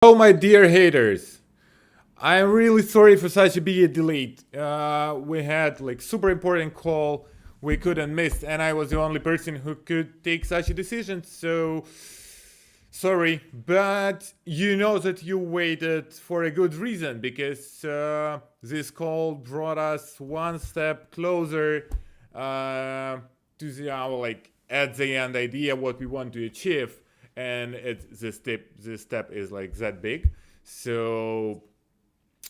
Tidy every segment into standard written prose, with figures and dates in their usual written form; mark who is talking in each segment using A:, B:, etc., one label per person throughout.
A: Oh, my dear haters, I'm really sorry for such a big delay. We had like super important call we couldn't miss, and I was the only person who could take such a decision. So sorry, but you know that you waited for a good reason because this call brought us one step closer to our like at the end idea what we want to achieve, and this step is like that big. So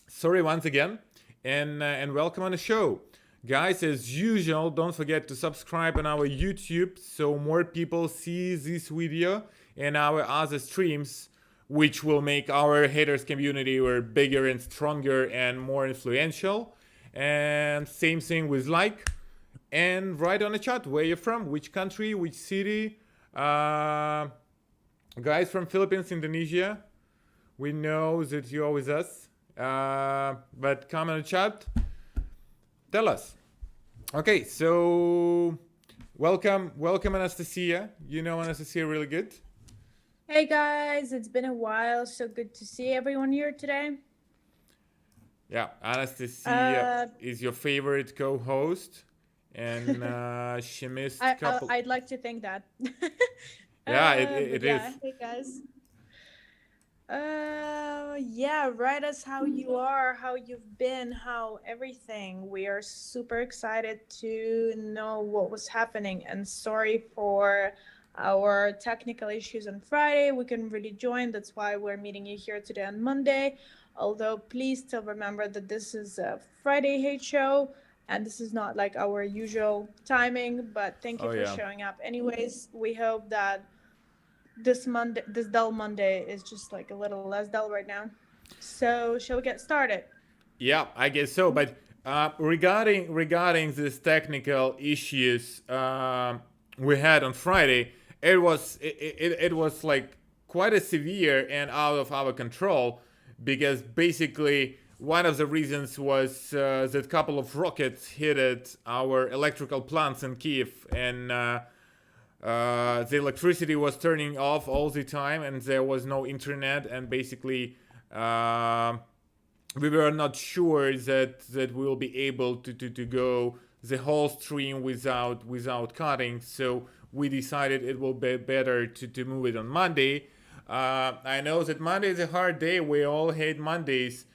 A: sorry once again, and welcome on the show, guys. As usual, don't forget to subscribe on our YouTube so more people see this video and our other streams, which will make our haters community bigger and stronger and more influential. And same thing with like, and write on the chat where you're from, which country, which city. Guys from Philippines, Indonesia, we know that you're with us. But come in the chat, tell us. Okay, so welcome Anastasia. You know Anastasia really good.
B: Hey guys, it's been a while, so good to see everyone here today.
A: Yeah, Anastasia is your favorite co-host, and she missed a couple.
B: I'd like to think that.
A: Yeah,
B: But
A: it is.
B: yeah, hey guys. Yeah, write us how you are, how you've been, how everything. We are super excited to know what was happening, and sorry for our technical issues on Friday. We couldn't really join. That's why we're meeting you here today on Monday. Although, please still remember that this is a Friday hate show and this is not like our usual timing. But thank you
A: Oh
B: for
A: yeah.
B: showing up. Anyways, we hope that this dull Monday is just like a little less dull right now. So, shall we get started?
A: Yeah, I guess so. But regarding these technical issues we had on Friday, it was like quite a severe and out of our control because basically one of the reasons was that a couple of rockets hit our electrical plants in Kiev, and the electricity was turning off all the time, and there was no internet, and basically we were not sure that we'll be able to go the whole stream without cutting. So we decided it will be better to move it on Monday. I know that Monday is a hard day. We all hate Mondays.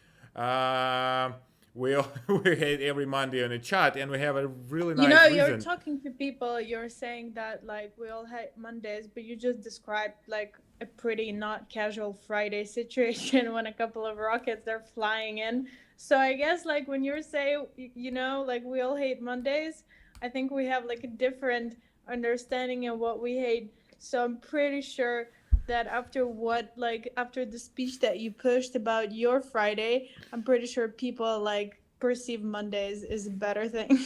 A: We hate every Monday on a chat, and we have a really
B: You know,
A: nice
B: you're
A: reason.
B: talking to people, you're saying that like we all hate Mondays, but you just described like a pretty not casual Friday situation when a couple of rockets are flying in. So I guess like when you're saying, like we all hate Mondays, I think we have like a different understanding of what we hate. So I'm pretty sure that after the speech that you pushed about your Friday, I'm pretty sure people like perceive Mondays is a better thing.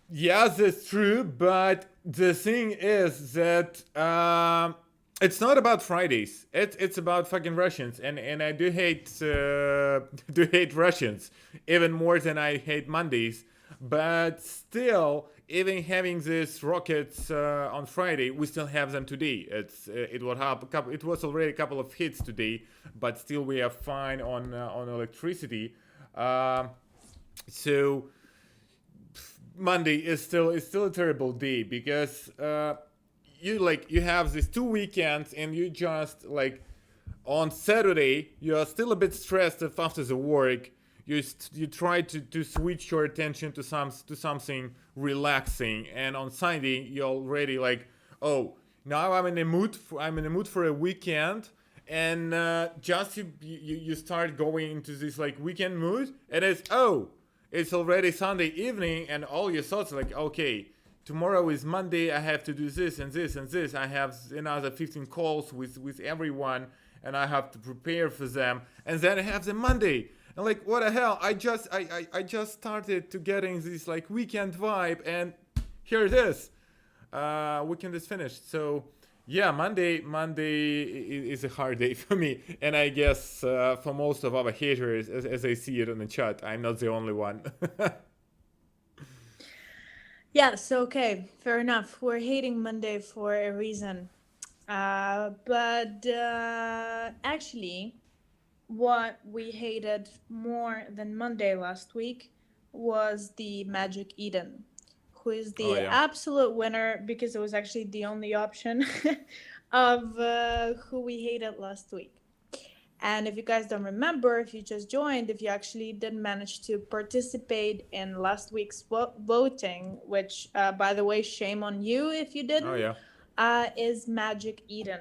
A: Yes, that's true, but the thing is that it's not about Fridays. It's about fucking Russians, and I do hate do hate Russians even more than I hate Mondays. But still, even having these rockets on Friday, we still have them today. It was already a couple of hits today, but still we are fine on electricity. So Monday is still a terrible day because you have these 2 weekends, and you just like on Saturday you are still a bit stressed after the work. You try to switch your attention to something relaxing, and on Sunday you're already like, oh, now I'm in the mood for a weekend, and just you start going into this like weekend mood, and it's already Sunday evening, and all your thoughts are like, okay, tomorrow is Monday, I have to do this and this and this. I have another 15 calls with everyone, and I have to prepare for them. And then I have the Monday. And like, what the hell? I just started to getting this like weekend vibe, and here it is. Weekend is finished. So yeah, Monday is a hard day for me, and I guess for most of our haters, as I see it on the chat, I'm not the only one.
B: Yes, okay, fair enough. We're hating Monday for a reason. But actually, what we hated more than Monday last week was the Magic Eden, who is
A: Oh
B: the
A: yeah.
B: absolute winner because it was actually the only option of who we hated last week. And if you guys don't remember, if you just joined, if you actually didn't manage to participate in last week's voting, which, by the way, shame on you if you
A: Oh
B: didn't,
A: yeah.
B: is Magic Eden.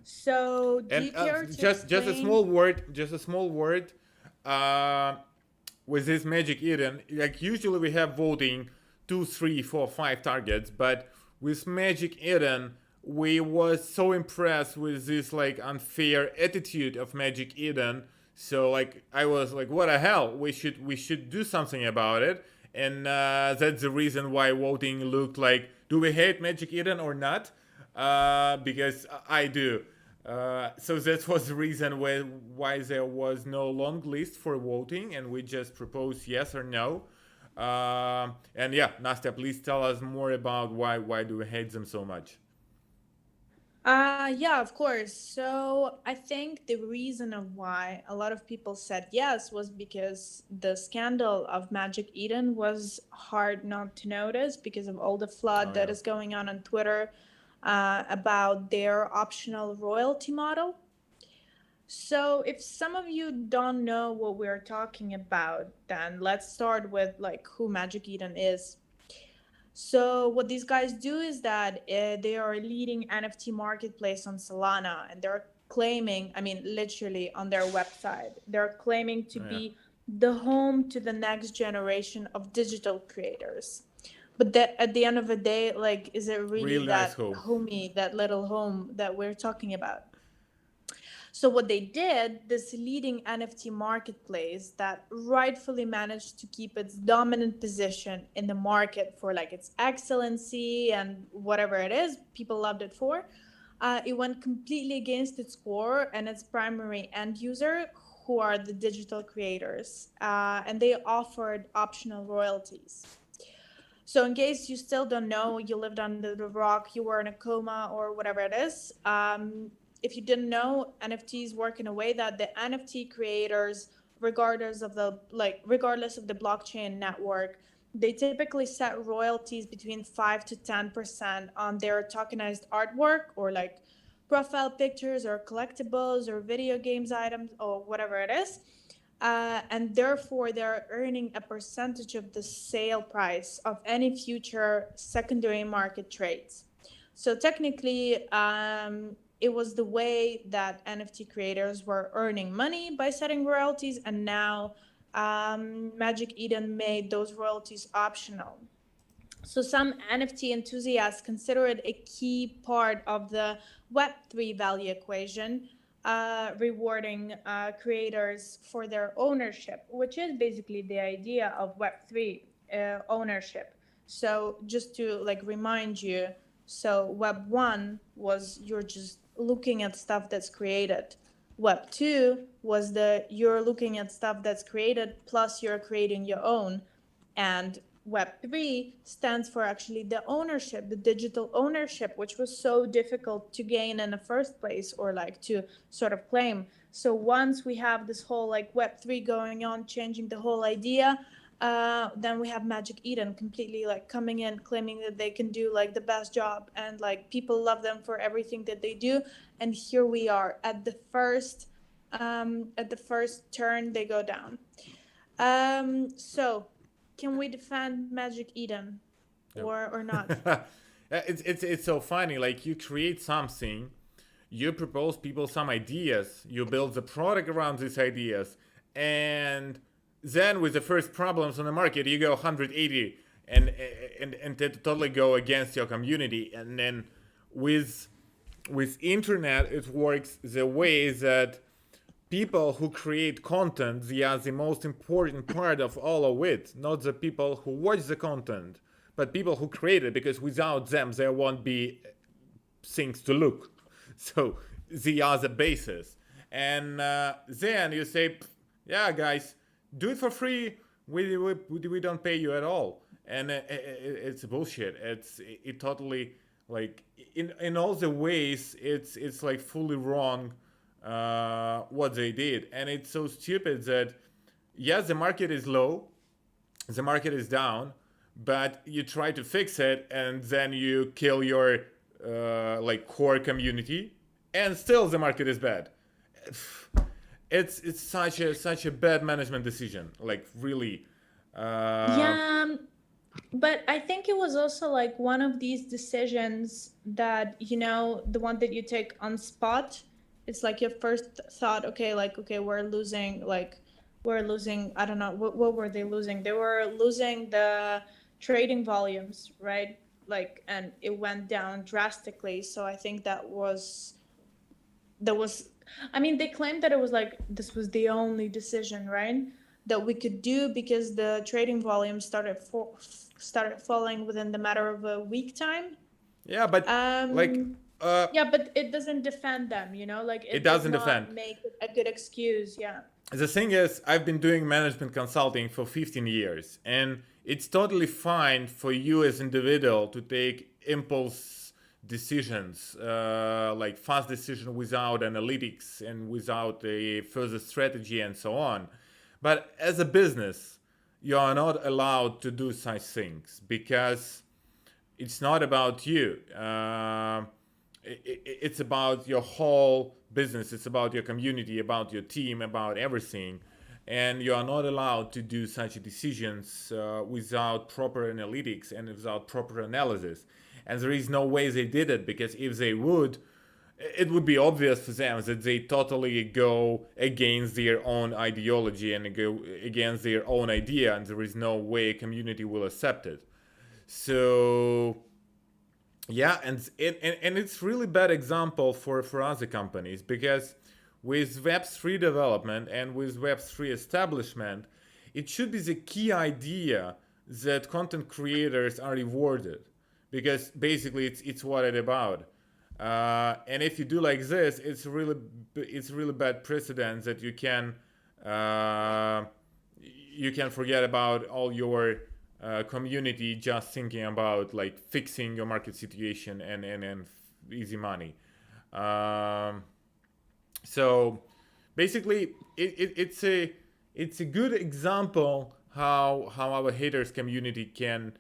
B: So, do
A: And
B: you care to
A: just a
B: explain?
A: small word, just a small word. Uh, with this Magic Eden, like usually we have voting 2, 3, 4, 5 targets, but with Magic Eden, we was so impressed with this like unfair attitude of Magic Eden. So like I was like, what the hell? We should do something about it. And that's the reason why voting looked like, do we hate Magic Eden or not? Because I do. So that was the reason why there was no long list for voting, and we just proposed yes or no. And yeah, Nastya, please tell us more about why do we hate them so much?
B: Yeah, of course. So I think the reason of why a lot of people said yes was because the scandal of Magic Eden was hard not to notice because of all the flood
A: Oh
B: that
A: yeah.
B: is going on Twitter about their optional royalty model. So if some of you don't know what we're talking about, then let's start with like who Magic Eden is. So what these guys do is that they are a leading NFT marketplace on Solana, and they're claiming, I mean, literally on their website, they're claiming to
A: Oh yeah.
B: be the home to the next generation of digital creators. But that at the end of the day, like, is it really
A: Real nice
B: that
A: home.
B: homey, that little home that we're talking about? So what they did, this leading NFT marketplace that rightfully managed to keep its dominant position in the market for like its excellency and whatever it is, people loved it for. It went completely against its core and its primary end user, who are the digital creators, and they offered optional royalties. So, in case you still don't know, you lived under the rock, you were in a coma, or whatever it is, if you didn't know, NFTs work in a way that the NFT creators, regardless of the blockchain network, they typically set royalties between 5 to 10% on their tokenized artwork or like profile pictures or collectibles or video games items or whatever it is, and therefore they're earning a percentage of the sale price of any future secondary market trades. So technically, it was the way that NFT creators were earning money by setting royalties, and now Magic Eden made those royalties optional. So some NFT enthusiasts consider it a key part of the Web3 value equation, rewarding creators for their ownership, which is basically the idea of Web3 ownership. So just to like remind you, so Web 1 was you're just looking at stuff that's created. Web 2 was the you're looking at stuff that's created plus you're creating your own, and Web3 stands for actually the ownership, the digital ownership, which was so difficult to gain in the first place or like to sort of claim. So once we have this whole like Web3 going on, changing the whole idea, then we have Magic Eden completely like coming in, claiming that they can do like the best job and like people love them for everything that they do. And here we are at the first turn, they go down. So can we defend Magic Eden
A: No.
B: or not?
A: It's so funny. Like you create something, you propose people some ideas, you build the product around these ideas, and then with the first problems on the market, you go 180 and totally go against your community. And then with internet, it works the way that people who create content, they are the most important part of all of it, not the people who watch the content, but people who create it, because without them there won't be things to look. So they are the basis. And then you say, yeah, guys, do it for free. We don't pay you at all. And it's bullshit. It totally, like, in all the ways, it's like fully wrong what they did. And it's so stupid that, yes, the market is low, the market is down, but you try to fix it and then you kill your like core community, and still the market is bad. It's such a bad management decision, like really. uh
B: Yeah, but I think it was also like one of these decisions that, the one that you take on spot. It's like your first thought, okay, like, okay, we're losing, I don't know, what were they losing? They were losing the trading volumes, right? Like, and it went down drastically. So I think that was I mean, they claimed that it was like this was the only decision, right, that we could do, because the trading volume started falling within the matter of a week time.
A: yeah, but like
B: um
A: uh
B: yeah, but it doesn't defend them, like
A: it
B: it does
A: doesn't defend.
B: not make it a good excuse. Yeah.
A: The thing is, I've been doing management consulting for 15 years, and it's totally fine for you as individual to take impulse decisions, like fast decision without analytics and without a further strategy and so on. But as a business, you are not allowed to do such things because it's not about you. It's about your whole business. It's about your community, about your team, about everything. And you are not allowed to do such decisions without proper analytics and without proper analysis. And there is no way they did it, because if they would, it would be obvious for them that they totally go against their own ideology and go against their own idea, and there is no way a community will accept it. So yeah, and it's really bad example for other companies, because with Web3 development and with Web3 establishment, it should be the key idea that content creators are rewarded, because basically it's what it's about. And if you do like this, it's really bad precedent that uh, you can forget about all your community just thinking about like fixing your market situation and easy money. Um, so basically, it's a good example how our haters community can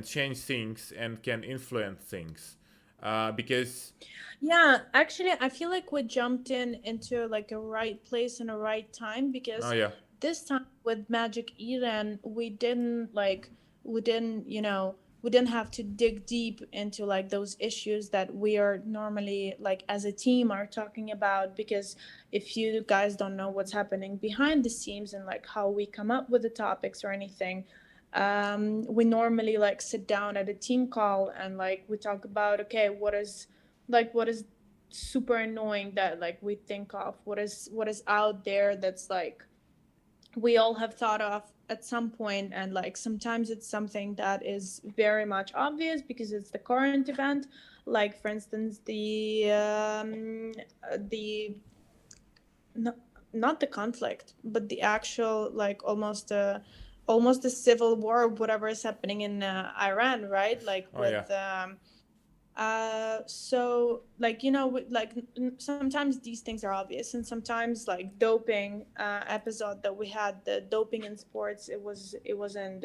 A: change things and can influence things, because
B: Yeah, actually, I feel like we jumped into like a right place and a right time,
A: oh
B: because
A: yeah,
B: this time with Magic Eden, we didn't have to dig deep into like those issues that we are normally like as a team are talking about. Because if you guys don't know what's happening behind the scenes and like how we come up with the topics or anything, we normally like sit down at a team call and like we talk about, okay, what is super annoying that like we think of, what is out there that's like we all have thought of at some point. And like sometimes it's something that is very much obvious because it's the current event, like for instance the no, not the conflict, but the actual like almost a civil war, whatever is happening in Iran, right? Like
A: oh yeah,
B: with so like like sometimes these things are obvious, and sometimes like doping episode that we had, the doping in sports, it wasn't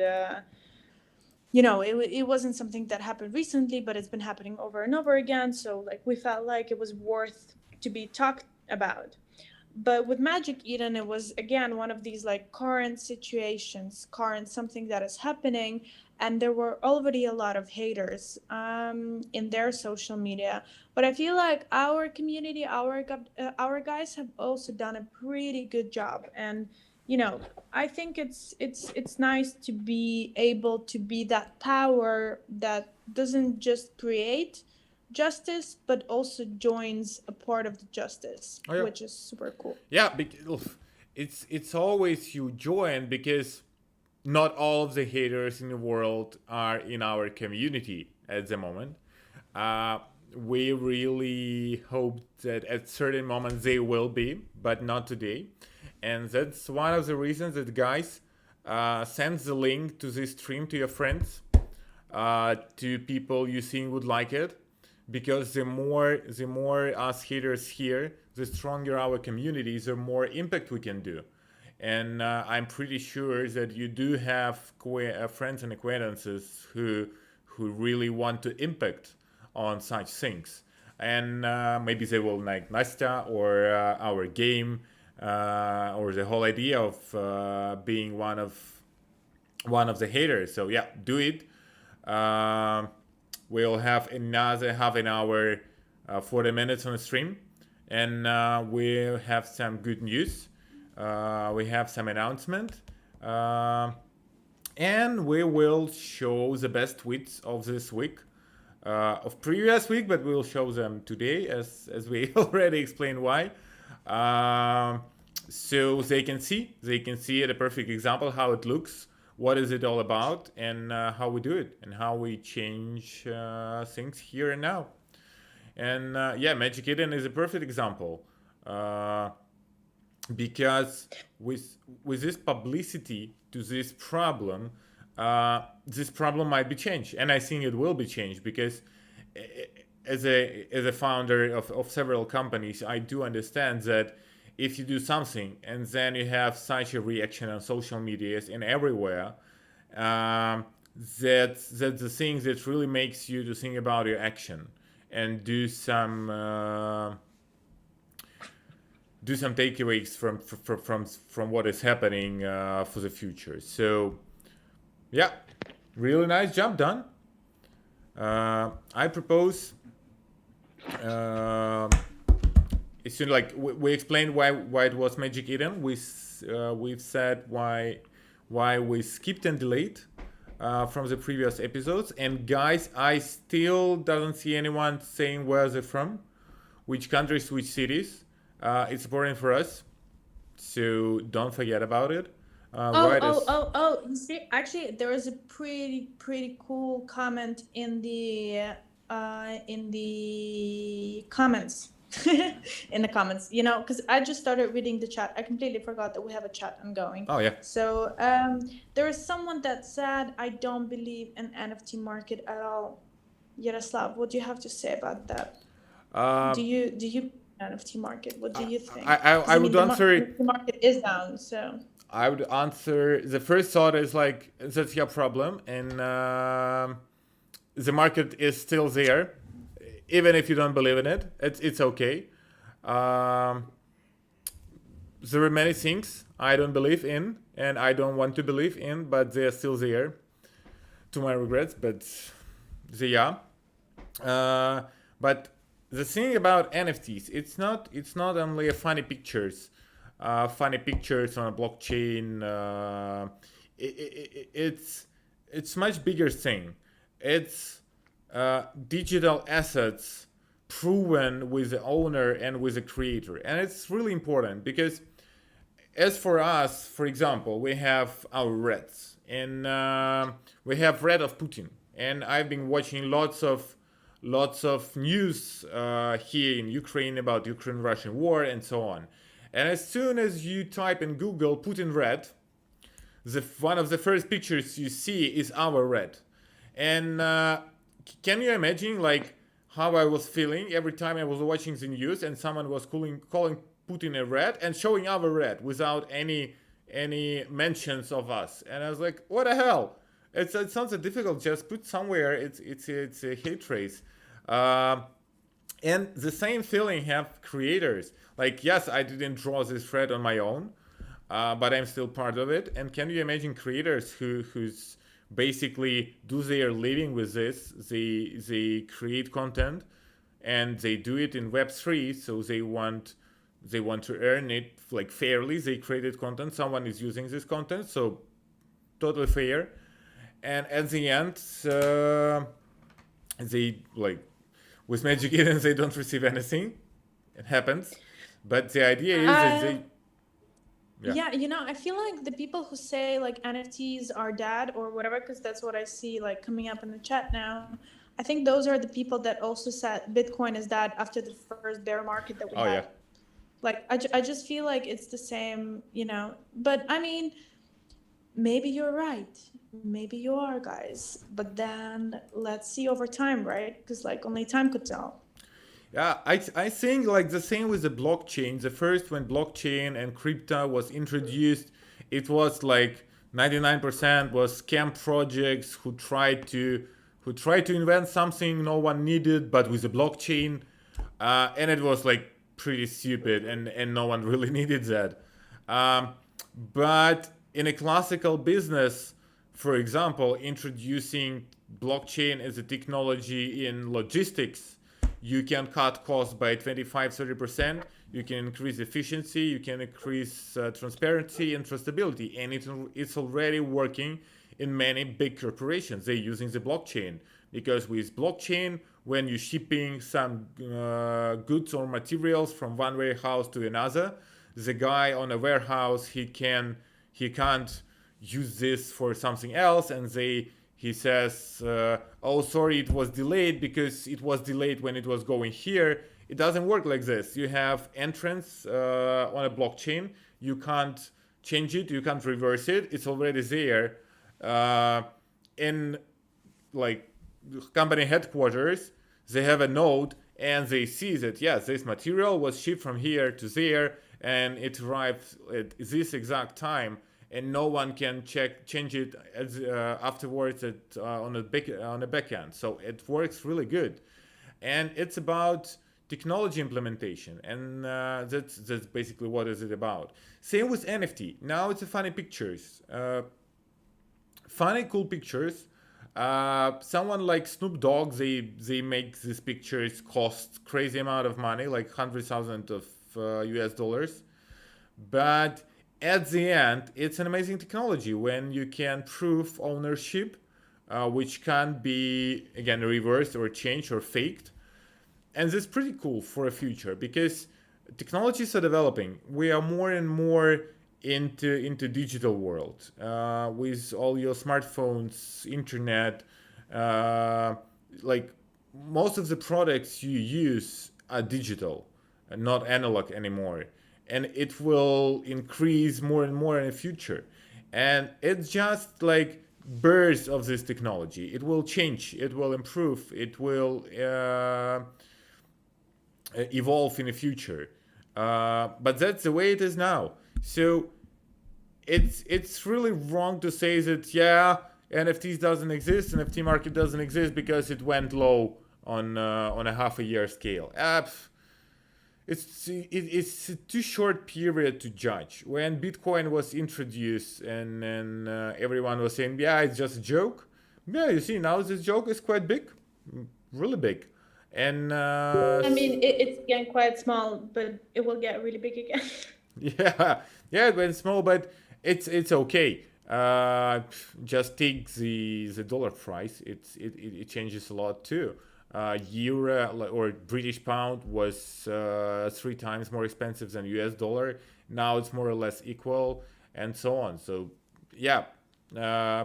B: something that happened recently, but it's been happening over and over again. So like we felt like it was worth to be talked about. But with Magic Eden, it was again one of these like current situations, current something that is happening, and there were already a lot of haters in their social media. But I feel like our community, our guys have also done a pretty good job. And I think it's nice to be able to be that power that doesn't just create justice but also joins a part of the justice,
A: oh yeah,
B: which is super cool.
A: yeah. It's always you join, because not all of the haters in the world are in our community at the moment. Uh, we really hope that at certain moments they will be, but not today. And that's one of the reasons that guys send the link to this stream to your friends, to people you think would like it, because the more us haters here, the stronger our communities, the more impact we can do. And I'm pretty sure that you do have friends and acquaintances who really want to impact on such things. And maybe they will like Nastya or our game or the whole idea of being one of the haters. So yeah, do it. Um we'll have another half an hour, 40 minutes on the stream, and we'll have some good news. We have some announcement, and we will show the best tweets of this week, of previous week, but we will show them today, as we already explained why. Um, so they can see it, a perfect example how it looks, what is it all about, and how we do it, and how we change things here and now. And yeah, Magic Eden is a perfect example, because with this publicity to this problem might be changed, and I think it will be changed because as a founder of several companies, I do understand that if you do something and then you have such a reaction on social medias and everywhere, that's the thing that really makes you to think about your action and do some takeaways from what is happening for the future. So yeah, really nice job done. I propose. Uh, it's like we explained why it was Magic Eden. We've said why we skipped and delayed from the previous episodes. And guys, I still doesn't see anyone saying where they're from, which countries, which cities. It's important for us, so don't forget about it.
B: You see, actually, there was a pretty cool comment in the comments. In the comments, because I just started reading the chat. I completely forgot that we have a chat ongoing.
A: Oh yeah.
B: So there is someone that said, "I don't believe in NFT market at all." Yaroslav, what do you have to say about that? Do you NFT market? What do you think?
A: I would answer.
B: The market is down, so.
A: I would answer. The first thought is like that's your problem, and the market is still there, even if you don't believe in it. It's okay. There are many things I don't believe in, and I don't want to believe in, but they're still there, to my regrets. But they are. But the thing about NFTs, it's not only a funny pictures on a blockchain. It's much bigger thing. It's digital assets proven with the owner and with the creator, and it's really important because, as for us, for example, we have our reds, and we have red of Putin, and I've been watching lots of news here in Ukraine about Ukraine-Russian war and so on. And as soon as you type in Google Putin red, one of the first pictures you see is our red. And can you imagine like how I was feeling every time I was watching the news and someone was calling Putin a red and showing our red without any mentions of us? And I was like, what the hell? It sounds difficult. Just put somewhere. It's a hate race, and the same feeling have creators. Like, yes, I didn't draw this thread on my own, but I'm still part of it. And can you imagine creators who's basically do their living with this? They create content, and they do it in Web3. So they want to earn it like fairly. They created content. Someone is using this content, so totally fair. And at the end, they like with Magic Eden, they don't receive anything. It happens, but the idea is that they.
B: Yeah, I feel like the people who say like NFTs are dead or whatever, because that's what I see like coming up in the chat now. I think those are the people that also said Bitcoin is dead after the first bear market that we had.
A: Yeah.
B: Like I just feel like it's the same, But I mean, maybe you're right. Maybe you are, guys. But then let's see over time, right? Because like only time could tell.
A: Yeah, I think like the same with the blockchain. The first when blockchain and crypto was introduced, it was like 99% was scam projects who tried to invent something no one needed, but with the blockchain, and it was like pretty stupid, and no one really needed that. Um, but in a classical business, for example, introducing blockchain as a technology in logistics, you can cut costs by 25-30%. You can increase efficiency, you can increase transparency and trustability, and it's already working in many big corporations. They're using the blockchain because with blockchain, when you're shipping some goods or materials from one warehouse to another, the guy on a warehouse he can't use this for something else, and he says, oh sorry, it was delayed because it was delayed when it was going here. It doesn't work like this. You have entrance on a blockchain. You can't change it, you can't reverse it, it's already there. In like company headquarters, they have a node and they see that yes, this material was shipped from here to there and it arrived at this exact time, and no one can change it afterwards on a back end. So it works really good, and it's about technology implementation, and that's basically what is it about. Same with NFT. Now it's a funny pictures, funny cool pictures. Someone like Snoop Dogg, they make these pictures cost crazy amount of money, like 100,000 of US dollars. But at the end, it's an amazing technology when you can prove ownership, which can be again reversed or changed or faked, and this is pretty cool for a future because technologies are developing. We are more and more into digital world with all your smartphones, internet. Like most of the products you use are digital and not analog anymore, and it will increase more and more in the future. And it's just like bursts of this technology. It will change. It will improve. It will evolve in the future. But that's the way it is now. So it's really wrong to say that yeah, NFTs doesn't exist, NFT market doesn't exist because it went low on a half a year scale. It's a too short period to judge. When Bitcoin was introduced and everyone was saying yeah, it's just a joke. Yeah, you see now this joke is quite big, really big, and
B: I mean, it's again quite small, but it will get really big again.
A: yeah, yeah, it went small, but it's okay. Just take the dollar price. It changes a lot too. Euro or British pound was 3 times more expensive than US dollar. Now it's more or less equal, and so on. So yeah,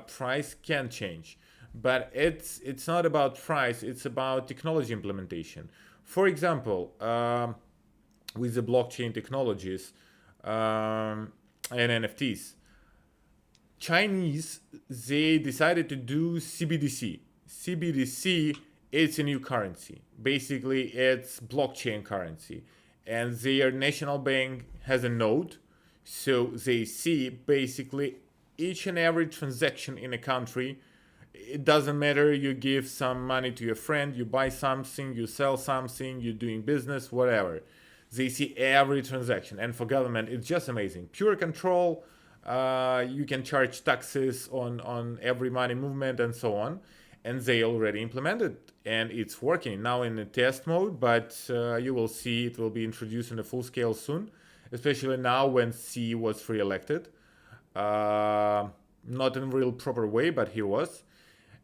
A: price can change, but it's not about price. It's about technology implementation. For example, with the blockchain technologies and NFTs, Chinese, they decided to do CBDC. CBDC, it's a new currency. Basically, it's blockchain currency, and their national bank has a node, so they see basically each and every transaction in a country. It doesn't matter. You give some money to your friend, you buy something, you sell something, you're doing business, whatever. They see every transaction, and for government, it's just amazing. Pure control. You can charge taxes on every money movement and so on, and they already implemented, and it's working now in a test mode. But you will see it will be introduced in a full scale soon, especially now when Xi was re-elected. Not in a real proper way, but he was.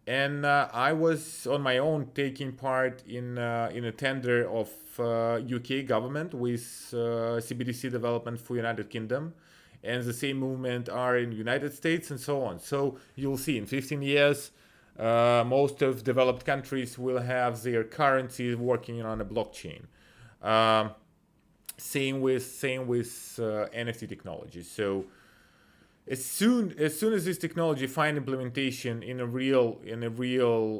A: And I was on my own taking part in a tender of UK government with CBDC development for United Kingdom, and the same movement are in United States and so on. So you'll see in 15 years, most of developed countries will have their currency working on a blockchain. Um, same with NFT technology. So as soon as this technology find implementation in a real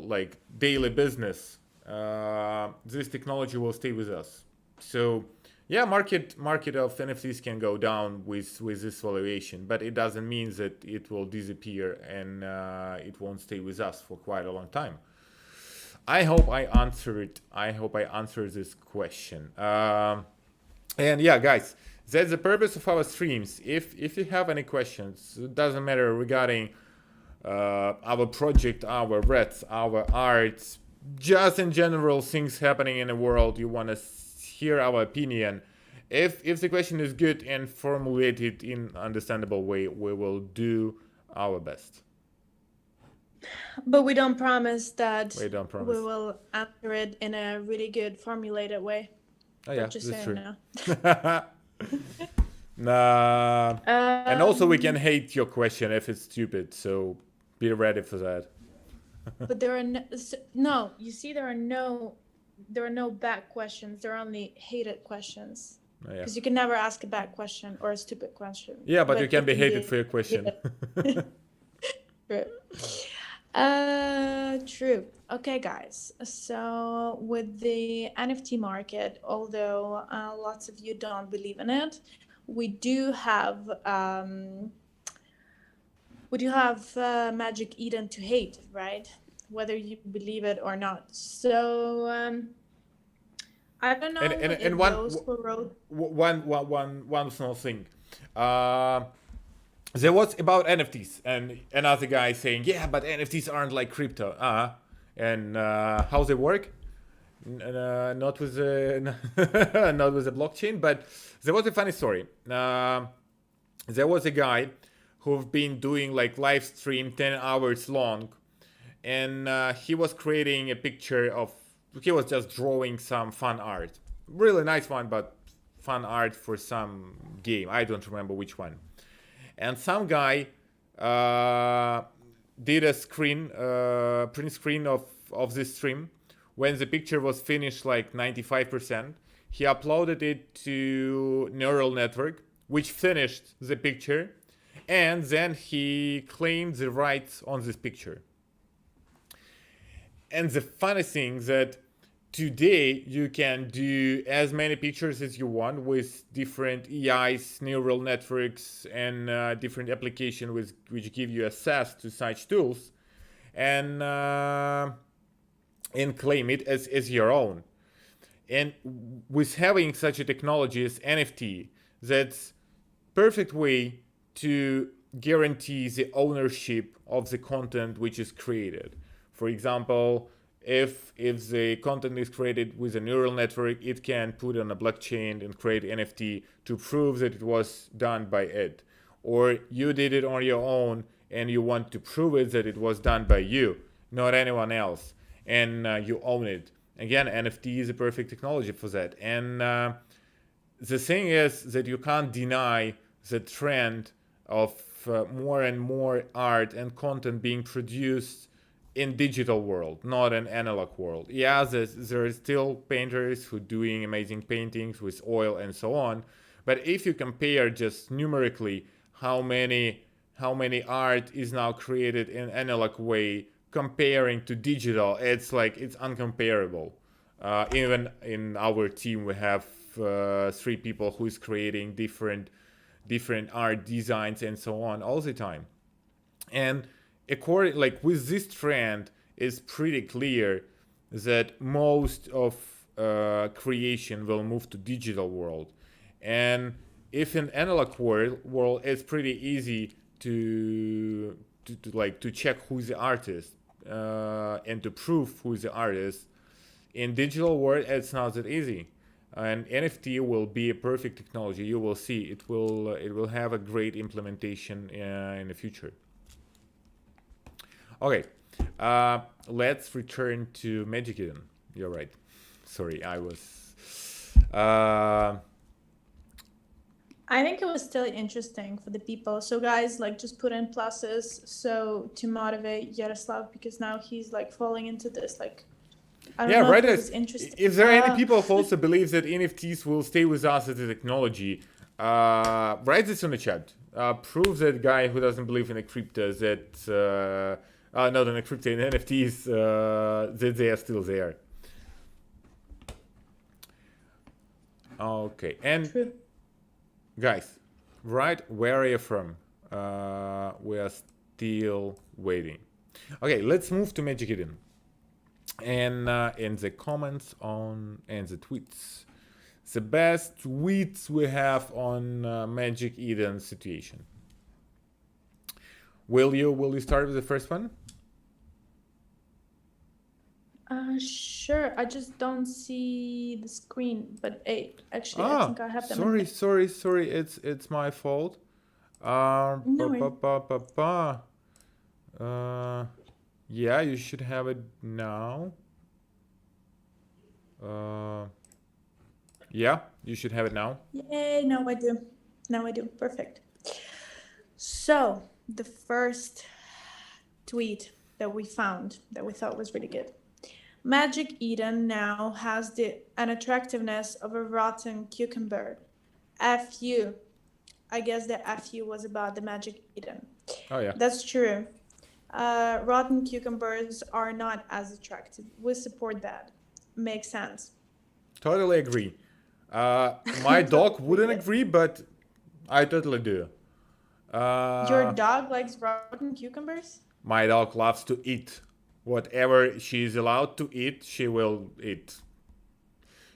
A: like daily business, this technology will stay with us. So yeah, market of NFTs can go down with this valuation, but it doesn't mean that it will disappear and it won't stay with us for quite a long time. I hope I answered. This question. And yeah, guys, that's the purpose of our streams. If you have any questions, it doesn't matter regarding our project, our reds, our arts, just in general things happening in the world. You want to hear our opinion. If the question is good and formulated in understandable way, we will do our best.
B: But we don't promise that
A: We don't promise.
B: we will answer it in a really good formulated way.
A: Oh yeah,
B: Just
A: that's
B: so you
A: true.
B: know.
A: Nah. And also we can hate your question if it's stupid, so be ready for that.
B: But there are no. You see, there are no bad questions. There are only hated questions.
A: Oh, yeah.
B: Because you can never ask a bad question or a stupid question.
A: Yeah, but you can
B: it
A: be hated for your question.
B: True. True. Okay, guys. So with the NFT market, although lots of you don't believe in it, we do have Magic Eden to hate, right? Whether you believe it or not. So I don't know.
A: And one small thing. There was about NFTs, and another guy saying, yeah, but NFTs aren't like crypto. And how they work? Not with the not with the blockchain, but there was a funny story. There was a guy who've been doing like live stream 10 hours long, and he was creating a picture of, he was just drawing some fun art, really nice one, but fun art for some game. I don't remember which one. And some guy did a print screen of this stream. When the picture was finished like 95%, he uploaded it to neural network, which finished the picture, and then he claimed the rights on this picture. And the funny thing that today you can do as many pictures as you want with different AIs, neural networks, and different applications which give you access to such tools, and claim it as your own. And with having such a technology as NFT, that's perfect way to guarantee the ownership of the content which is created. For example, if the content is created with a neural network, it can put on a blockchain and create NFT to prove that it was done by it. Or you did it on your own and you want to prove it that it was done by you, not anyone else, and you own it. Again, NFT is a perfect technology for that. And the thing is that you can't deny the trend of more and more art and content being produced in digital world, not an analog world. Yeah, there are still painters who are doing amazing paintings with oil and so on. But if you compare just numerically how many art is now created in analog way comparing to digital, it's uncomparable. Even in our team, we have 3 people who is creating different art designs and so on all the time. And with this trend, it's pretty clear that most of creation will move to digital world. And if in analog world, it's pretty easy to check who's the artist and to prove who's the artist. In digital world, it's not that easy. And NFT will be a perfect technology. You will see it will have a great implementation in the future. Okay, let's return to Magic Eden. You're right. Sorry, I was.
B: I think it was still interesting for the people. So guys, just put in pluses so to motivate Yaroslav, because now he's falling into this I don't know
A: right.
B: if it was interesting.
A: If there are any people who also believe that NFTs will stay with us as a technology, write this in the chat. Prove that guy who doesn't believe in a crypto that not in a crypto, in NFTs, that they are still there. Okay, and
B: True.
A: guys, right, where are you from? We are still waiting. Okay, let's move to Magic Eden. And in the comments on and the tweets, the best tweets we have on Magic Eden situation. Will you start with the first one?
B: Sure. I just don't see the screen, but hey, actually, I
A: Ah,
B: think I have them in.
A: sorry. It's my fault.
B: No
A: Ba, ba,
B: worries.
A: ba, ba, ba. Yeah, you should have it now. Uh, yeah, you should have it now.
B: Yay! Now I do. Now I do. Perfect. So the first tweet that we found that we thought was really good. Magic Eden now has the unattractiveness of a rotten cucumber. FU. I guess the FU was about the Magic Eden.
A: Oh yeah,
B: That's true. Rotten cucumbers are not as attractive. We support that. Makes sense.
A: totally agree. My dog
B: Totally
A: wouldn't
B: good.
A: agree, but I totally do.
B: Your
A: Uh,
B: dog likes rotten cucumbers?
A: my dog loves to eat. Whatever she is allowed to eat, she will eat.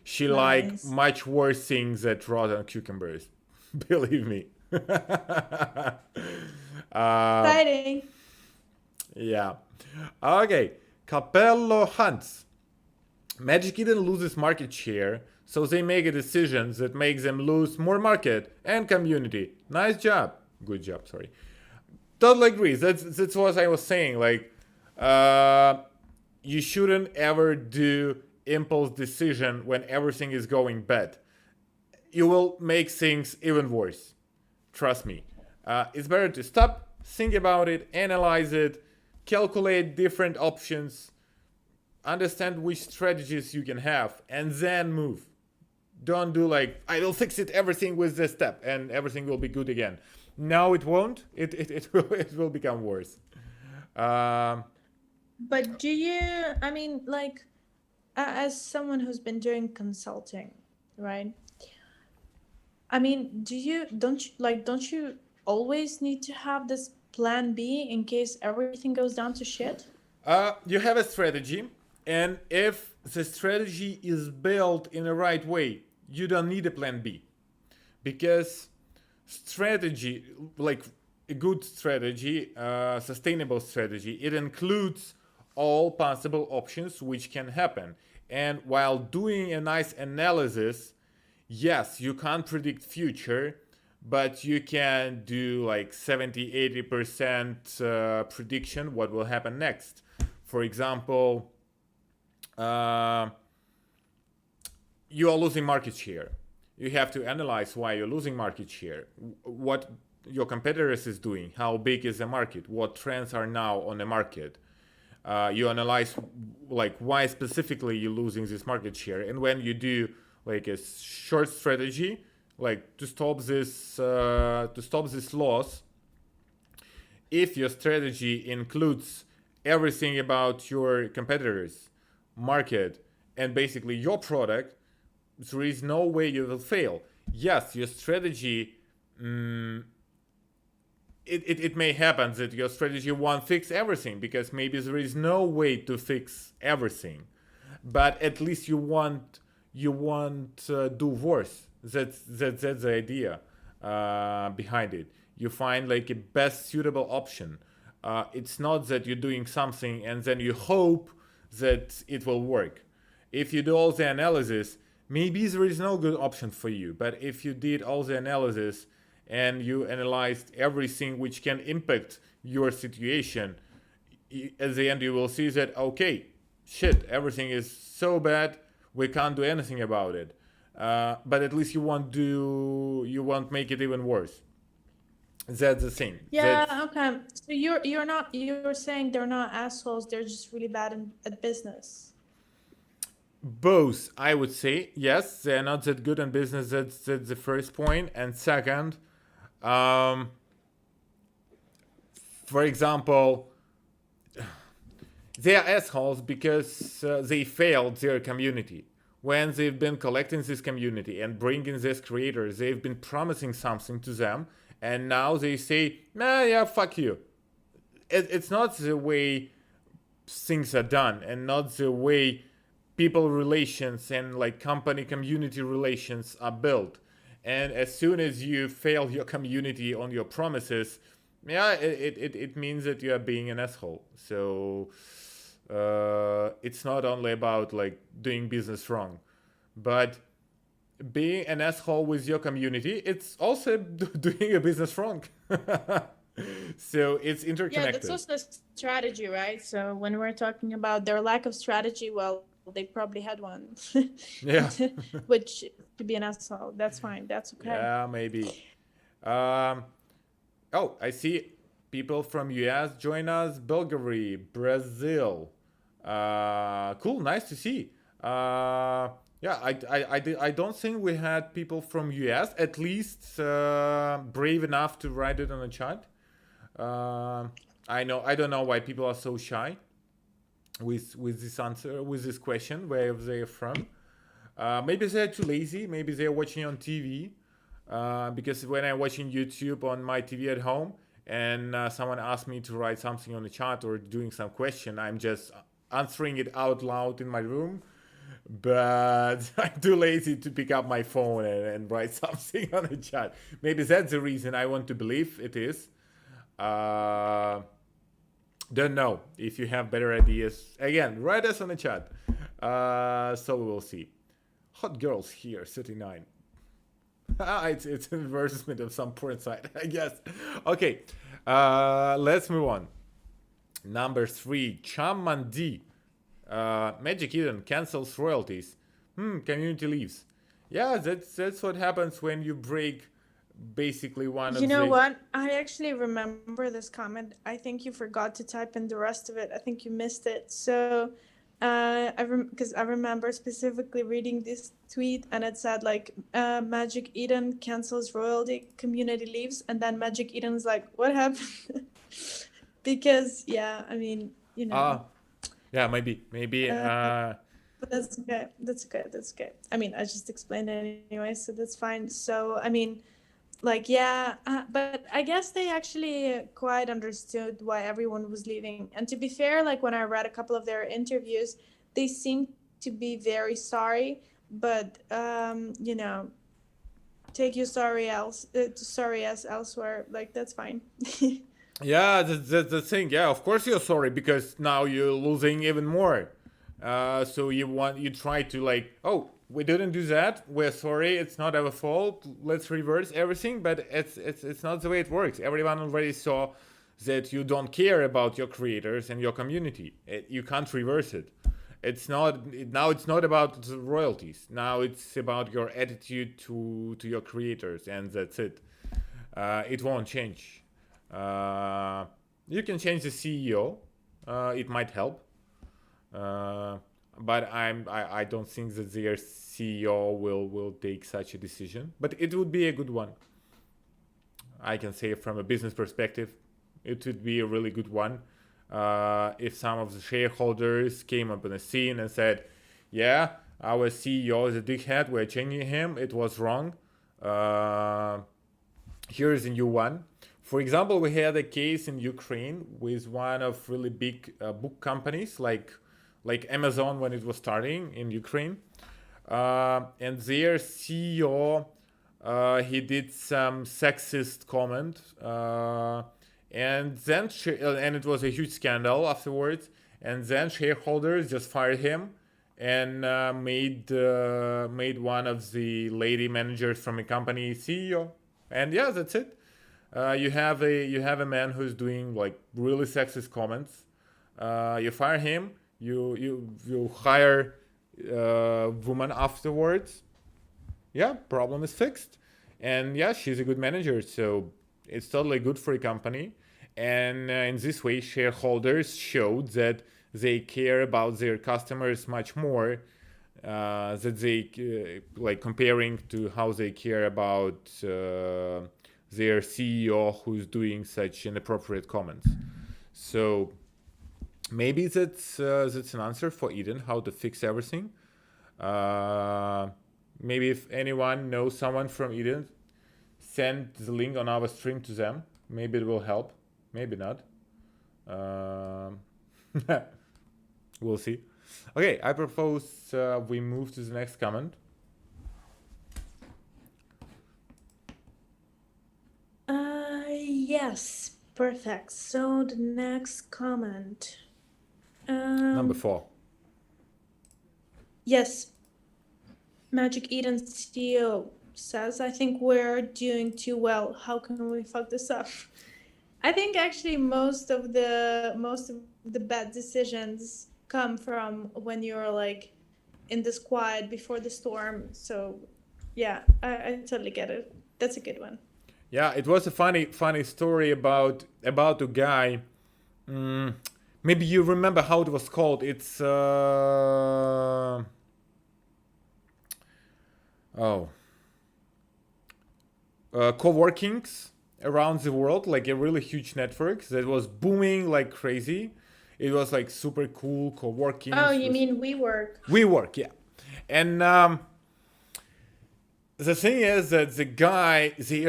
A: She like
B: Nice.
A: much worse things than rotten cucumbers. Believe me. uh,
B: Exciting.
A: yeah. Okay. Capello Hunts. Magic Eden loses market share, so they make a decision that makes them lose more market and community. Nice job. Good job, sorry. Totally agree. That's what I was saying. Like, you shouldn't ever do impulse decision when everything is going bad. You will make things even worse. Trust me. It's better to stop, think about it, analyze it, calculate different options, understand which strategies you can have, and then move. Don't do like, I will fix it everything with this step and everything will be good again. No, it won't. It will become worse. Um,
B: But do you, I mean, like, as someone who's been doing consulting, right? I mean, don't you always need to have this plan B in case everything goes down to shit?
A: you have a strategy, and if the strategy is built in the right way, you don't need a plan B. Because strategy, like a good strategy, sustainable strategy, it includes all possible options which can happen. And while doing a nice analysis, yes, you can't predict future, but you can do like 70-80% prediction what will happen next. For example, uh, you are losing market share. You have to analyze why you're losing market share, what your competitors is doing, how big is the market, what trends are now on the market. You analyze like why specifically you're losing this market share, and when you do like a short strategy, like to stop this loss, if your strategy includes everything about your competitors, market, and basically your product, there is no way you will fail. Yes, your strategy, it may happen that your strategy won't fix everything because maybe there is no way to fix everything, but at least you won't do worse. That's the idea behind it. You find like a best suitable option. It's not that you're doing something and then you hope that it will work. If you do all the analysis, maybe there is no good option for you. But if you did all the analysis and you analyzed everything which can impact your situation, at the end you will see that okay, shit, everything is so bad, we can't do anything about it. But at least you won't make it even worse. That's the thing. That's
B: Yeah, okay. So you're saying they're not assholes, they're just really bad at business.
A: both, I would say. Yes, they're not that good in business. That's the first point. And second, um, for example, they are assholes because they failed their community. when they've been collecting this community and bringing these creators, they've been promising something to them, and now they say, nah, yeah, fuck you. It's not the way things are done, and not the way people relations and like company community relations are built. And as soon as you fail your community on your promises, yeah, it means that you are being an asshole. So it's not only about like doing business wrong, but being an asshole with your community, it's also doing a business wrong. So it's
B: Yeah, that's
A: interconnected.
B: also a strategy, right? So when we're talking about their lack of strategy, well, they probably had one,
A: Yeah.
B: which to be an asshole, that's fine, that's okay.
A: Yeah, maybe. Um, oh, I see people from US join us. Bulgaria, Brazil. Cool, nice to see. Yeah, I don't think we had people from US, at least brave enough to write it on the chat. Um I don't know why people are so shy with this answer, with this question, where they're from. Maybe they're too lazy. Maybe they're watching on TV. Because when I'm watching YouTube on my TV at home and someone asks me to write something on the chat or doing some question, I'm just answering it out loud in my room. But I'm too lazy to pick up my phone and write something on the chat. Maybe that's the reason. I want to believe it is. Uh, don't know. If you have better ideas, again, write us on the chat. So we will see. Hot girls here, 39. It's an advertisement of some porn site, I guess. Okay, let's move on. Number 3, Chamandi. Magic Eden cancels royalties. Community leaves. Yeah, that's what happens when you break basically one
B: You
A: of
B: know
A: the.
B: what? I actually remember this comment. I think you forgot to type in the rest of it. I think you missed it. So, because I remember specifically reading this tweet, and it said like, Magic Eden cancels royalty, community leaves, and then Magic Eden's like, what happened? Because yeah, I mean,
A: Yeah, maybe.
B: uh, but that's okay. That's okay. That's okay. I mean, I just explained it anyway, so that's fine. So, I mean, like, yeah, but I guess they actually quite understood why everyone was leaving. And to be fair, like when I read a couple of their interviews, they seemed to be very sorry, but take your sorry as elsewhere. Like that's fine.
A: Yeah, that's the thing. Yeah, of course you're sorry because now you're losing even more. So you try to like, oh, we didn't do that. We're sorry. It's not our fault. Let's reverse everything. But it's not the way it works. Everyone already saw that you don't care about your creators and your community. You can't reverse it. It's not now. It's not about the royalties. Now it's about your attitude to your creators, and that's it. It won't change. Uh, you can change the CEO. It might help. Uh, but I don't think that their CEO will take such a decision. But it would be a good one. I can say from a business perspective, it would be a really good one. If some of the shareholders came up on the scene and said, "Yeah, our CEO is a dickhead. We're changing him. It was wrong. Here is a new one." For example, we had a case in Ukraine with one of really big book companies like Amazon when it was starting in Ukraine, and their CEO he did some sexist comment, and then and it was a huge scandal afterwards. And then shareholders just fired him and made one of the lady managers from a company CEO. And yeah, that's it. You have a man who's doing like really sexist comments. You fire him. You hire a woman afterwards. Yeah, problem is fixed. And yeah, she's a good manager, so it's totally good for a company. And in this way, shareholders showed that they care about their customers much more. That they like comparing to how they care about their CEO who's doing such inappropriate comments. So maybe that's an answer for Eden how to fix everything. Maybe if anyone knows someone from Eden, send the link on our stream to them. Maybe it will help. Maybe not. We'll see. Okay, I propose we move to the next comment.
B: Yes, perfect. So the next comment.
A: Number 4.
B: Yes. Magic Eden CEO says, I think we're doing too well. How can we fuck this up? I think actually most of the bad decisions come from when you're like in this quiet before the storm. So yeah, I totally get it. That's a good one.
A: Yeah, it was a funny story about a guy. Maybe you remember how it was called. It's co-workings around the world, like a really huge network that was booming like crazy. It was like super cool co-working.
B: Oh, you mean WeWork?
A: WeWork, yeah. And the thing is that the guy, they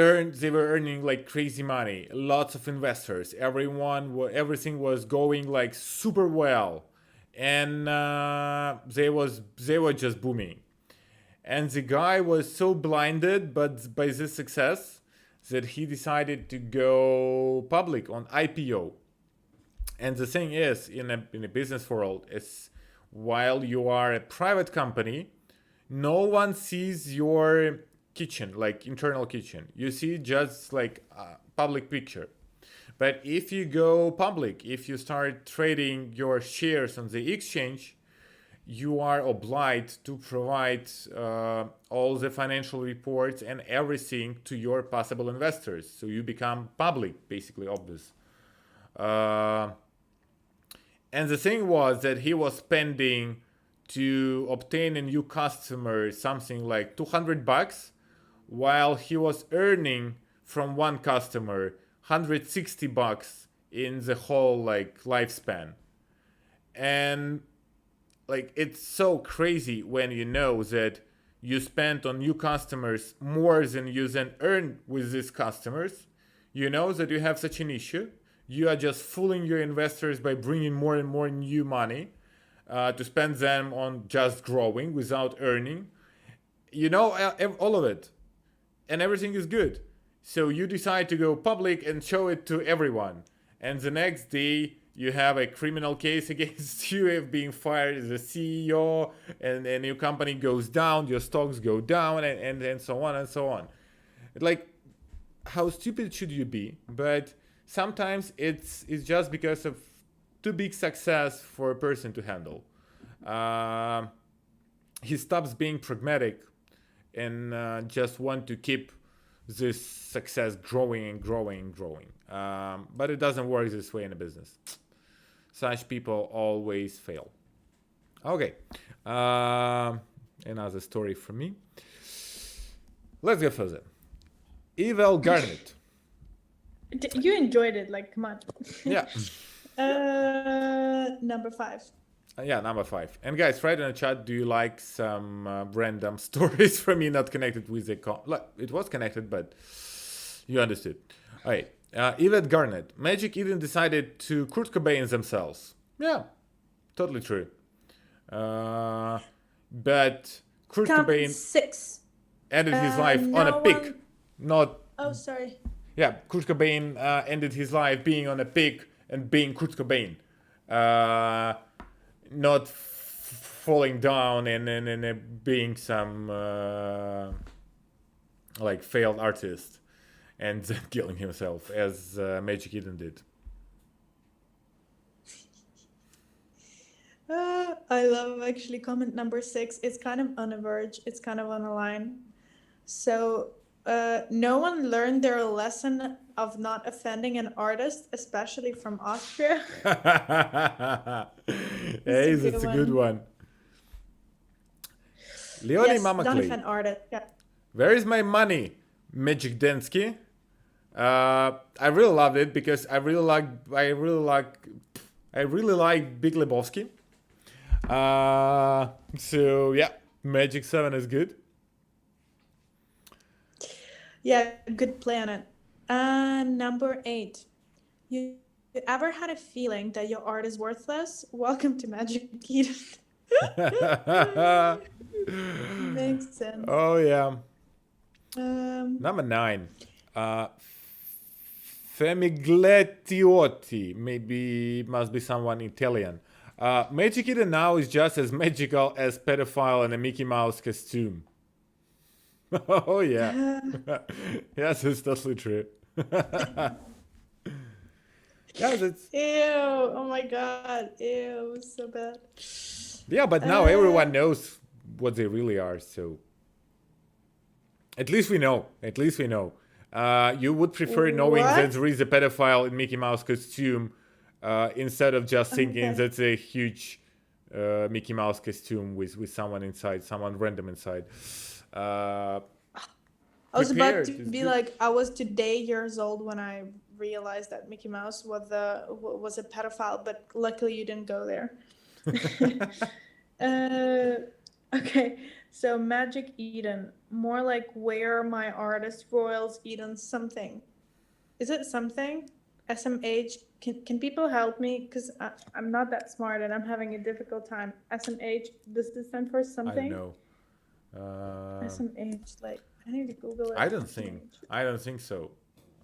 A: were earning like crazy money, lots of investors, everything was going like super well, and they were just booming. And the guy was so blinded by this success that he decided to go public on IPO. And the thing is, in a business world, is while you are a private company, no one sees your kitchen, like internal kitchen. You see just like a public picture. But if you go public, if you start trading your shares on the exchange, you are obliged to provide all the financial reports and everything to your possible investors. So you become public, basically obvious. And the thing was that he was spending to obtain a new customer something like $200, while he was earning from one customer $160 in the whole like lifespan. And like it's so crazy when you know that you spend on new customers more than you then earn with these customers. You know that you have such an issue. You are just fooling your investors by bringing more and more new money to spend them on just growing without earning. You know all of it, and everything is good. So you decide to go public and show it to everyone, and the next day you have a criminal case against you of being fired as a CEO, and your company goes down, your stocks go down, and so on and so on. Like, how stupid should you be? But sometimes it's just because of too big success for a person to handle. He stops being pragmatic and just want to keep this success growing and growing and growing. But it doesn't work this way in a business. Such people always fail. Okay. Another story from me. Let's go further. Eval Garnet.
B: You enjoyed it, like, come on.
A: Yeah.
B: Number 5.
A: Yeah, number 5. And guys, write in the chat, do you like some random stories from me not connected with the... it was connected, but you understood. All right. Yvette Garnett. Magic Eden decided to Kurt Cobain themselves. Yeah, totally true. But Kurt Cobain
B: 6.
A: ended his life on a peak. Not...
B: Oh, sorry.
A: Yeah, Kurt Cobain ended his life being on a peak and being Kurt Cobain. Not falling down and being some like failed artist and then killing himself as Magic Eden did.
B: I love actually comment number 6. It's kind of on a verge. It's kind of on a line. So no one learned their lesson of not offending an artist, especially from Austria.
A: Hey, that's a good one. Leonie
B: Yes, don't
A: Mamakli.
B: offend artist. Yeah.
A: Where is my money, Magic Densky? I really loved it because I really like Big Lebowski. So yeah, Magic 7 is good.
B: Yeah, good planet. Number 8. You ever had a feeling that your art is worthless? Welcome to Magic Eden. Makes sense.
A: Oh yeah.
B: Um,
A: Number 9. Uh, Femigliettiotti. Maybe must be someone Italian. Magic Eden now is just as magical as pedophile in a Mickey Mouse costume. Oh yeah. Yes, it's totally true. Yes, it's
B: ew. Oh my god. Ew. So bad.
A: yeah, but now everyone knows what they really are, so at least we know. At least we know. You would prefer knowing
B: What?
A: that there is a pedophile in Mickey Mouse costume instead of just thinking
B: Okay.
A: that's a huge Mickey Mouse costume with someone inside, someone random inside.
B: I was about
A: Prepared
B: to
A: is
B: be
A: good.
B: like, I was today years old when I realized that Mickey Mouse was a pedophile, but luckily you didn't go there. Okay, so Magic Eden, more like where my artist royals Eden something. Is it something? SMH? Can people help me? Because I'm not that smart and I'm having a difficult time. SMH, does this stand for
A: I don't
B: something?
A: know.
B: SMH, like, I need to Google it.
A: I don't think.
B: SMH.
A: I don't think so.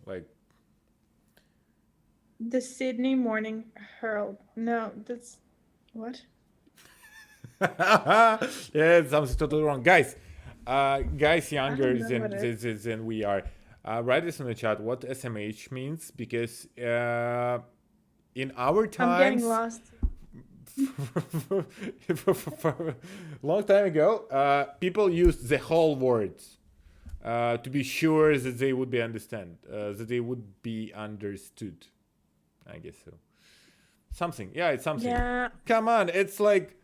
A: Like,
B: The Sydney Morning Herald. No, that's what?
A: yeah, it's something totally wrong, guys. Guys
B: I
A: younger
B: don't know what it is.
A: than we are. Write this in the chat what SMH means because in our
B: I'm
A: times,
B: getting lost.
A: long time ago, people used the whole words to be sure that they would be that they would be understood. I guess so. Something, yeah, it's something.
B: Yeah,
A: Come on, it's like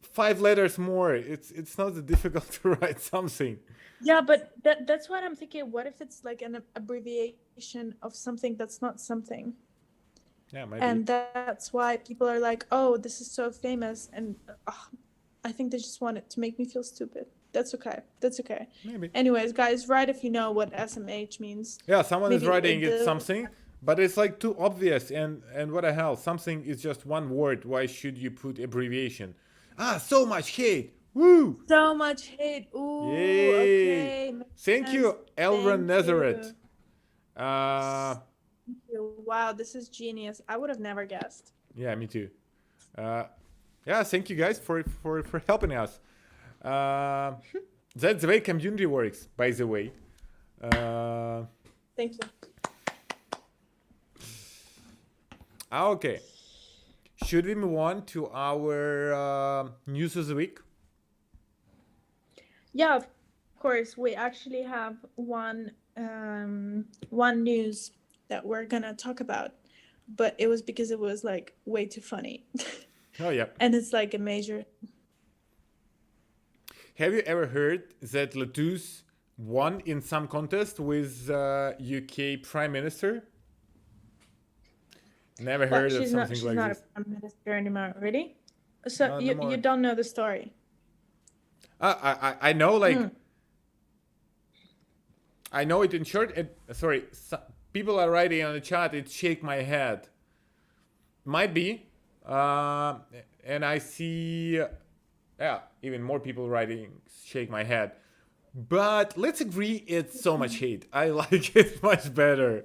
A: 5 letters more. It's not that difficult to write something.
B: yeah, but that's what I'm thinking. What if it's like an abbreviation of something that's not something?
A: Yeah, maybe.
B: And that's why people are like, oh, this is so famous. And I think they just want it to make me feel stupid. That's okay. That's okay.
A: Maybe.
B: Anyways, guys, write if you know what SMH means.
A: Yeah, someone is
B: Maybe
A: writing it
B: the-
A: something, but it's like too obvious. And what the hell? Something is just one word. Why should you put abbreviation? So much hate. Woo!
B: So much hate. Ooh,
A: Yay!
B: okay. makes
A: Thank you,
B: sense.
A: Elron
B: Thank
A: Nazareth.
B: Thank you. Wow, this is genius. I would have never guessed.
A: Yeah, me too. Yeah, thank you guys for helping us. That's the way community works, by the way.
B: Thank you.
A: Okay. Should we move on to our news of the week?
B: Yeah, of course. We actually have one news that we're gonna talk about, but it was because it was like way too funny,
A: Oh, yeah.
B: and it's like a major.
A: Have you ever heard that Latouche won in some contest with UK Prime Minister? Never heard of
B: She's
A: something like
B: not
A: this.
B: a prime minister anymore, really. So
A: Not
B: you
A: anymore.
B: don't know the story.
A: I know, like,
B: Hmm.
A: I know it in short. Sorry, people are writing on the chat. It shake my head. Might be, and I see, yeah, even more people writing shake my head. But let's agree, it's so much hate. I like it much better,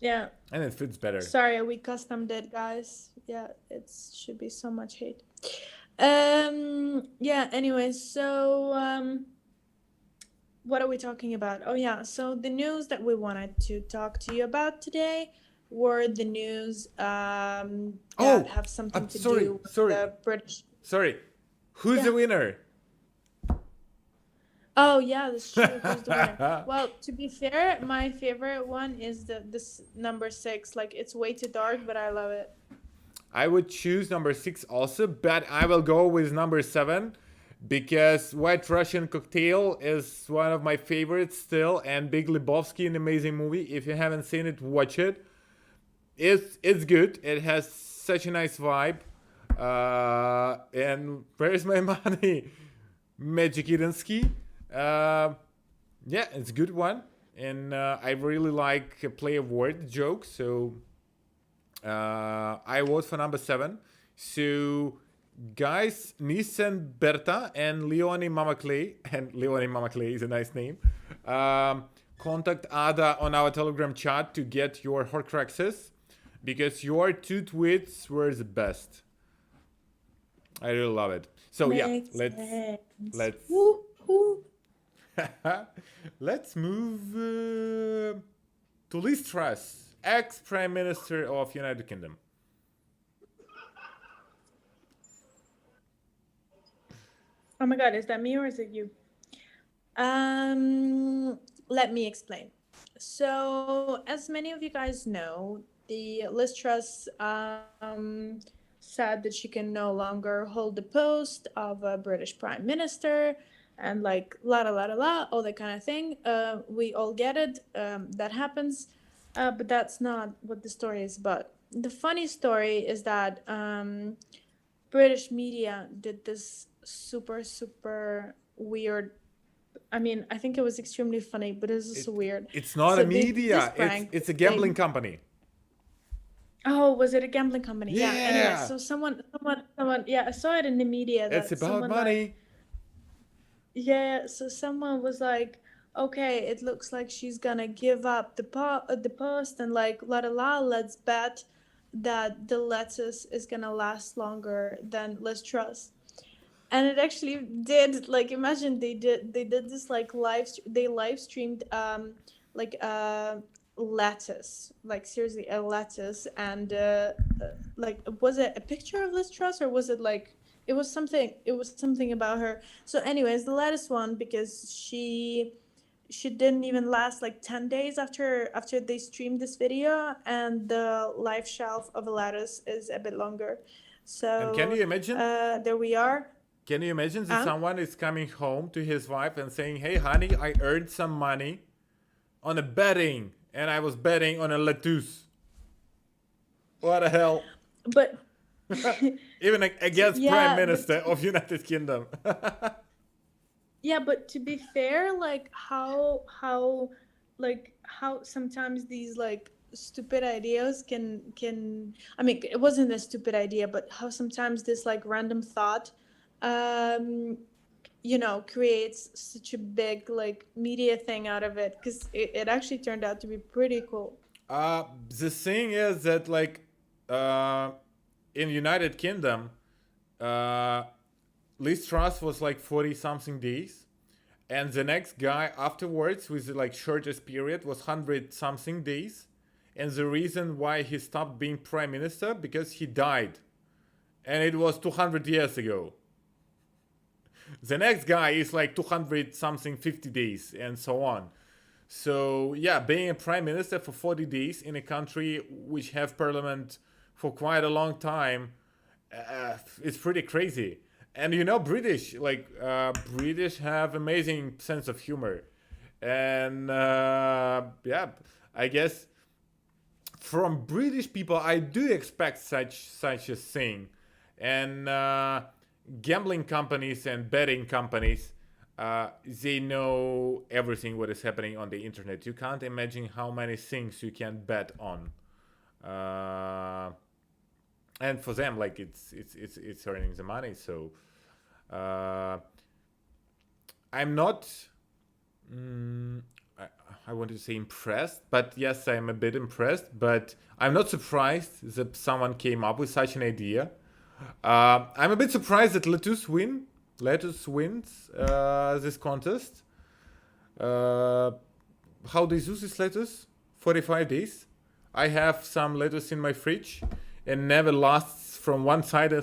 B: Yeah.
A: and it fits better.
B: Sorry, we customed it, guys. Yeah, it should be so much hate. Yeah, anyways, so what are we talking about? Oh yeah, so the news that we wanted to talk to you about today were the news that
A: Oh,
B: have something to
A: sorry,
B: do with
A: sorry.
B: the British.
A: Sorry, who's
B: Yeah.
A: the winner?
B: Oh yeah, that's true. Who's the winner? Well, to be fair, my favorite one is this number 6. Like it's way too dark, but I love it.
A: I would choose number 6 also, but I will go with number 7 because White Russian Cocktail is one of my favorites still, and Big Lebowski, an amazing movie. If you haven't seen it, watch it. It's good. It has such a nice vibe. And where's my money? Magic Irinsky. Yeah, it's a good one. And I really like play of word jokes. So I vote for number 7. So guys, Nissan Berta and Leonie Mama Clay, and Leonie Mama Clay is a nice name. Contact Ada on our Telegram chat to get your Horcruxes, because your 2 tweets were the best. I really love it. So
B: Makes
A: yeah,
B: sense.
A: let's
B: Woo-hoo.
A: let's move to Liz Truss, ex-Prime Minister of United Kingdom.
B: Oh my god, is that me or is it you? Let me explain. So, as many of you guys know, the Liz Truss said that she can no longer hold the post of a British Prime Minister, and like la la la la la, all that kind of thing. We all get it. That happens, but that's not what the story is about. The funny story is that British media did this super weird. I mean, I think it was extremely funny, but it's just weird.
A: It's not
B: So
A: a
B: they did this
A: media.
B: prank.
A: It's a gambling company.
B: Oh, was it a gambling company? Yeah. Anyway,
A: Yeah.
B: so someone. Yeah, I saw it in the media that
A: It's about
B: someone
A: money.
B: yeah. So someone was like, "Okay, it looks like she's gonna give up the post, and like la la la. Let's bet that the lettuce is gonna last longer than Liz Truss." And it actually did. Like, imagine they did this like they live streamed like lettuce, like seriously a lettuce, and like, was it a picture of Liz Truss, or was it like, it was something about her. So anyways, the lettuce one, because she didn't even last like 10 days after they streamed this video, and the life shelf of a lettuce is a bit longer.
A: And can
B: So
A: you imagine?
B: there we are.
A: Can you imagine that someone is coming home to his wife and saying, "Hey, honey, I earned some money on a betting, and I was betting on a lettuce." What the hell?
B: But
A: Even against
B: yeah,
A: Prime
B: but
A: Minister of United Kingdom.
B: yeah, but to be fair, like how sometimes these like stupid ideas can, I mean, it wasn't a stupid idea, but how sometimes this like random thought um creates such a big like media thing out of it, because it actually turned out to be pretty cool.
A: The thing is that, like, in United Kingdom, uh, Liz Truss was like 40 something days, and the next guy afterwards with the like shortest period was 100 something days. And the reason why he stopped being prime minister, because he died, and it was 200 years ago. The next guy is like 200 something 50 days, and so on. So yeah, being a prime minister for 40 days in a country which have parliament for quite a long time, it's pretty crazy. And British, British have amazing sense of humor, and yeah, I guess from British people I do expect such a thing. And gambling companies and betting companies, they know everything what is happening on the internet. You can't imagine how many things you can bet on. And for them, like, it's earning the money. So I'm not I want to say impressed, but yes, I'm a bit impressed, but I'm not surprised that someone came up with such an idea. I'm a bit surprised that Lettuce wins this contest. How do you use this lettuce? 45 days. I have some lettuce in my fridge and never lasts from one Sunday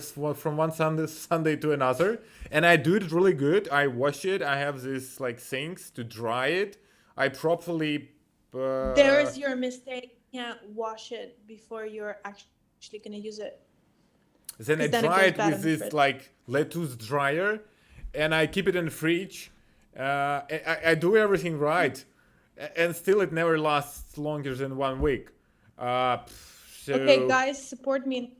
A: to another. And I do it really good. I wash it. I have these like things to dry it. I properly.
B: There's your mistake. You can't wash it before you're actually gonna use it.
A: Then I dry it with this like lettuce dryer, and I keep it in the fridge. I do everything right, and still it never lasts longer than 1 week. So...
B: Okay, guys, support me in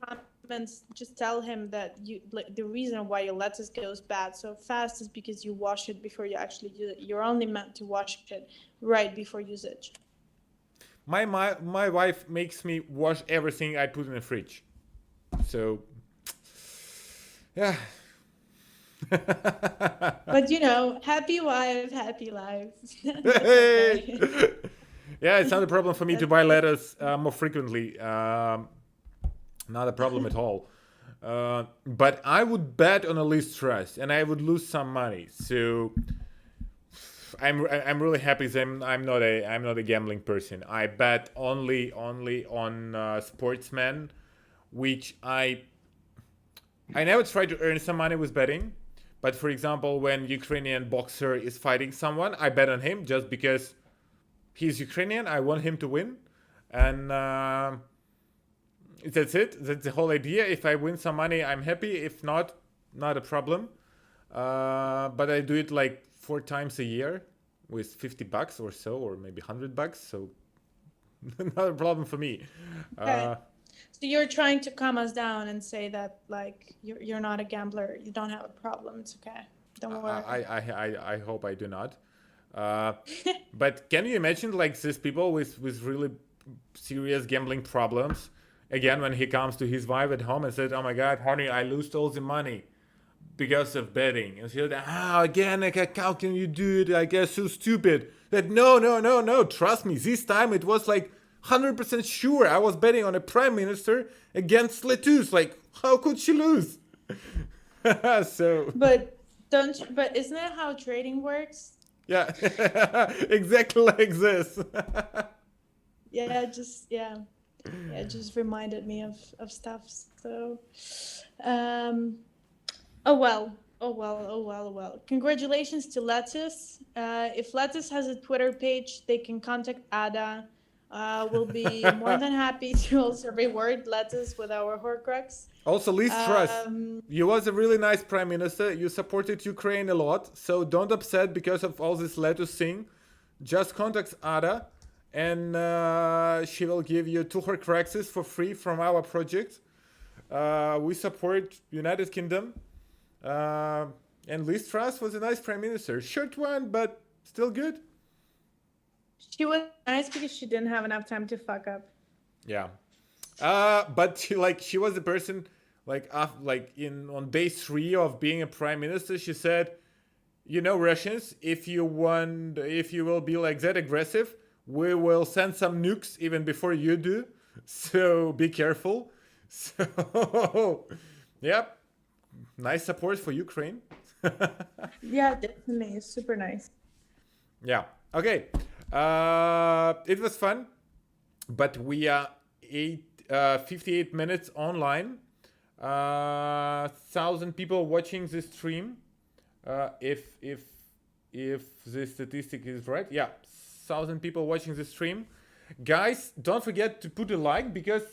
B: compliments, just tell him that you like the reason why your lettuce goes bad so fast is because you wash it before you actually use it. You're only meant to wash it right before usage.
A: My wife makes me wash everything I put in the fridge. So yeah.
B: But happy wife, happy life. That's
A: Hey!
B: okay.
A: Yeah, it's not a problem for me to
B: That's
A: buy
B: okay.
A: lettuce more frequently. Not a problem at all. But I would bet on a Liz Truss, and I would lose some money. So I'm really happy that I'm not a gambling person. I bet only on sportsmen, which I never try to earn some money with betting. But for example, when Ukrainian boxer is fighting someone, I bet on him just because he's Ukrainian. I want him to win, and that's it. That's the whole idea. If I win some money, I'm happy. If not, not a problem. But I do it like 4 times a year with $50 or so, or maybe $100. So not a problem for me.
B: Okay. So you're trying to calm us down and say that like you're not a gambler. You don't have a problem. It's okay. Don't worry.
A: I hope I do not. But can you imagine like these people with really serious gambling problems? Again, when he comes to his wife at home and says, "Oh my God, honey, I lost all the money because of betting," and she's like, again, like, how can you do it? I guess so stupid. That no. Trust me, this time it was like 100% sure. I was betting on a prime minister against Letus. Like, how could she lose? So
B: But isn't that how trading works?
A: yeah, exactly like this.
B: Yeah, it just reminded me of stuff. So, um, oh well, oh well. Congratulations to Lettuce. If Lettuce has a Twitter page, they can contact Ada. We'll be more than happy to also reward Lettuce with our Horcrux.
A: Also, Liz Truss, you was a really nice prime minister. You supported Ukraine a lot, so don't upset because of all this lettuce thing. Just contact Ada, and she will give you 2 Horcruxes for free from our project. We support United Kingdom, and Liz Truss was a nice prime minister. Short one, but still good.
B: She was nice because she didn't have enough time to fuck up.
A: Yeah. But she was the person on day 3 of being a prime minister. She said, Russians, if you will be like that aggressive, we will send some nukes even before you do. So be careful. So, yep, nice support for Ukraine.
B: Yeah, definitely, it's super nice.
A: Yeah. Okay. It was fun, but we are 58 minutes online. 1,000 people watching this stream. If the statistic is right, yeah, 1,000 people watching the stream. Guys, don't forget to put a like because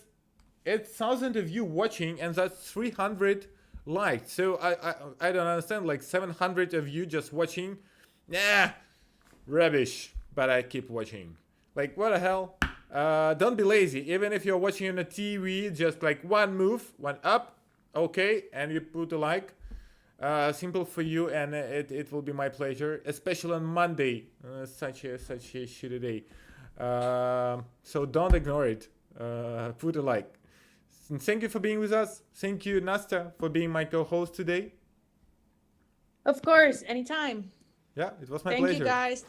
A: it's 1,000 of you watching, and that's 300 likes. So I don't understand, like 700 of you just watching. Nah, rubbish. But I keep watching. Like, what the hell? Don't be lazy. Even if you're watching on a TV, just like one move, one up, okay, and you put a like. Simple for you, and it will be my pleasure, especially on Monday, such a shitty day. So don't ignore it. Put a like. And thank you for being with us. Thank you, Nasta, for being my co-host today.
B: Of course, anytime.
A: Yeah, it was my
B: Thank
A: pleasure.
B: you, guys.